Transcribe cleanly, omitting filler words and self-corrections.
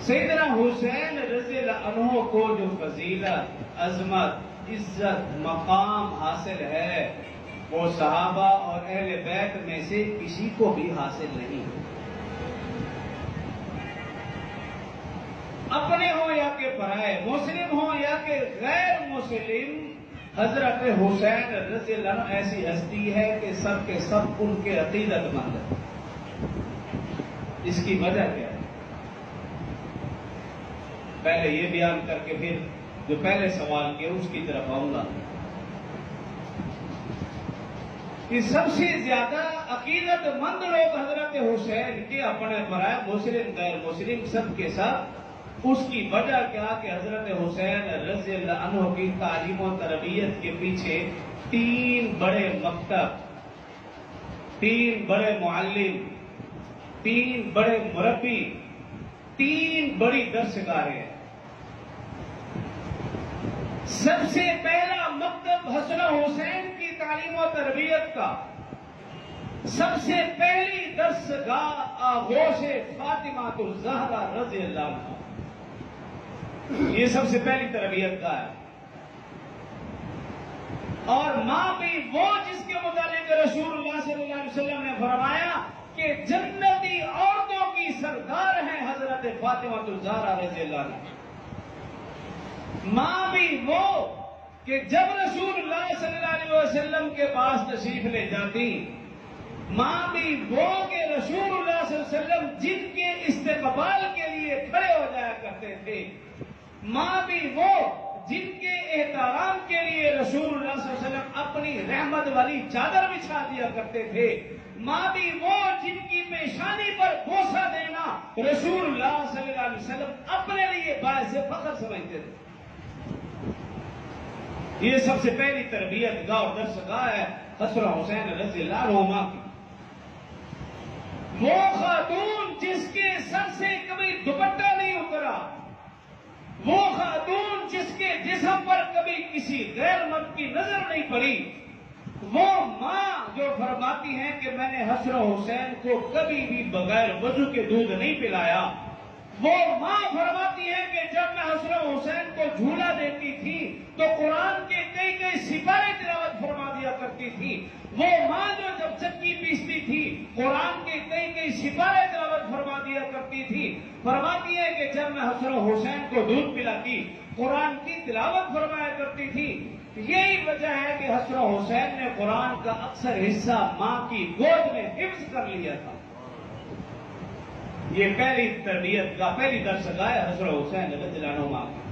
سیدنا حسین رضی اللہ عنہ کو جو فضیلت، عظمت، عزت، مقام حاصل ہے وہ صحابہ اور اہل بیت میں سے کسی کو بھی حاصل نہیں ہے، اپنے ہوں یا کہ پرائے، مسلم ہوں یا کہ غیر مسلم۔ حضرت حسین رضی اللہ عنہ ایسی ہستی ہے کہ سب کے سب ان کے عقیدت مند ہیں۔ اس کی وجہ کیا ہے؟ پہلے یہ بیان کر کے پھر جو پہلے سوال کیا اس کی طرف آؤں گا کہ سب سے زیادہ عقیدت مند لوگ حضرت حسین کے اپنے برائے، مسلم غیر مسلم سب کے ساتھ۔ اس کی وجہ کیا کہ حضرت حسین رضی اللہ عنہ کی تعلیم و تربیت کے پیچھے 3 بڑے مکتب، 3 بڑے معلم، 3 بڑے مربی، 3 بڑی درسگاہیں ہیں۔ سب سے پہلا مکتب حسن حسین کی تعلیم و تربیت کا، سب سے پہلی درسگاہ آغوش فاطمہ الزہرا رضی اللہ عنہا، یہ سب سے پہلی تربیت کا ہے۔ اور ماں بھی وہ جس کے متعلق رسول اللہ صلی اللہ علیہ وسلم نے فرمایا کہ جنتی عورتوں کی سردار ہیں حضرت فاطمہ الزہرا رضی اللہ عنہا۔ ماں بھی وہ کہ جب رسول اللہ صلی اللہ علیہ وسلم کے پاس تشریف لے جاتی، ماں بھی وہ کہ رسول اللہ صلی اللہ علیہ وسلم جن کے استقبال کے لیے کھڑے ہو جایا کرتے تھے، ماں بھی وہ جن کے احترام کے لیے رسول اللہ صلی اللہ علیہ وسلم اپنی رحمت والی چادر بچھا دیا کرتے تھے، ماں بھی وہ جن کی پیشانی پر بوسہ دینا رسول اللہ صلی اللہ علیہ وسلم اپنے لیے باعث فخر سمجھتے تھے۔ یہ سب سے پہلی تربیت گاہ اور درسگاہ ہے حسن حسین رضی اللہ عنہما کی۔ وہ خاتون جس کے سر سے کبھی دوپٹہ نہیں اترا، وہ خاتون جس کے جسم پر کبھی کسی غیر مرد کی نظر نہیں پڑی، وہ ماں جو فرماتی ہیں کہ میں نے حسن حسین کو کبھی بھی بغیر وضو کے دودھ نہیں پلایا، وہ ماں فرماتی ہے کہ جب میں حسن حسین کو جھولا دیتی تھی تو قرآن کے کئی سپارے تلاوت فرما دیا کرتی تھی، وہ ماں جو جب چکی پیستی تھی قرآن کے کئی سپارے تلاوت فرما دیا کرتی تھی، فرماتی ہے کہ جب میں حسن حسین کو دودھ پلاتی قرآن کی تلاوت فرمایا کرتی تھی۔ یہی وجہ ہے کہ حسن حسین نے قرآن کا اکثر حصہ ماں کی گود میں حفظ کر لیا تھا۔ یہ پہلی تربیت کا پہلی درسگاہ ہے حسن حسین رضی اللہ عنہ۔